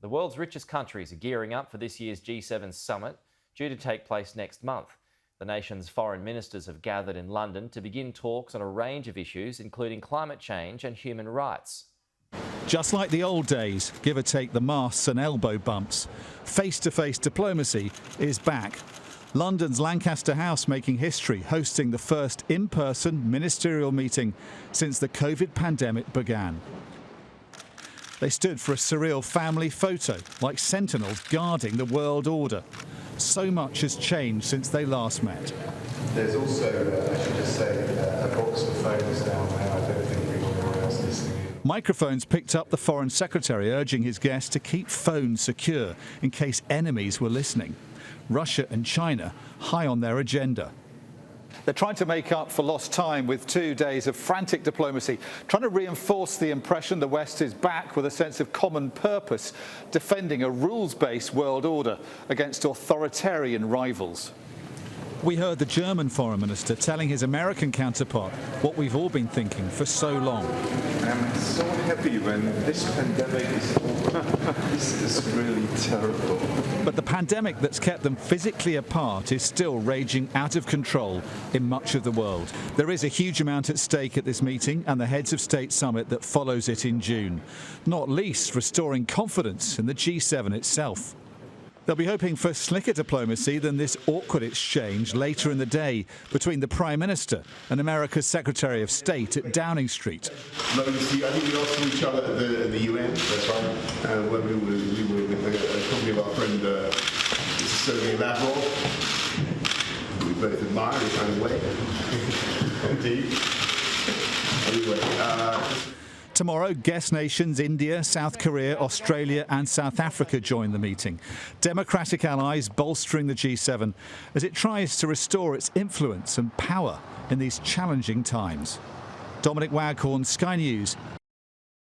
The world's richest countries are gearing up for this year's G7 summit, due to take place next month. The nation's foreign ministers have gathered in London to begin talks on a range of issues, including climate change and human rights. Just like the old days, give or take the masks and elbow bumps, face-to-face diplomacy is back. London's Lancaster House making history, hosting the first in-person ministerial meeting since the COVID pandemic began. They stood for a surreal family photo, like sentinels guarding the world order. So much has changed since they last met. There's also, I should just say, a box for phones down there. I don't think anyone else listening in. Microphones picked up the Foreign Secretary urging his guests to keep phones secure in case enemies were listening. Russia and China high on their agenda. They're trying to make up for lost time with 2 days of frantic diplomacy, trying to reinforce the impression the West is back with a sense of common purpose, defending a rules-based world order against authoritarian rivals. We heard the German foreign minister telling his American counterpart what we've all been thinking for so long. I'm so happy when this pandemic is over. This is really terrible. But the pandemic that's kept them physically apart is still raging out of control in much of the world. There is a huge amount at stake at this meeting and the Heads of State summit that follows it in June, not least restoring confidence in the G7 itself. They'll be hoping for slicker diplomacy than this awkward exchange later in the day between the Prime Minister and America's Secretary of State at Downing Street. No, you see, I think we also saw each other at the UN, that's right, when we were with a company of our friend Sergei Lavrov. We both admire in a kind of way. Indeed. Anyway, Tomorrow, guest nations India, South Korea, Australia and South Africa join the meeting. Democratic allies bolstering the G7 as it tries to restore its influence and power in these challenging times. Dominic Waghorn, Sky News,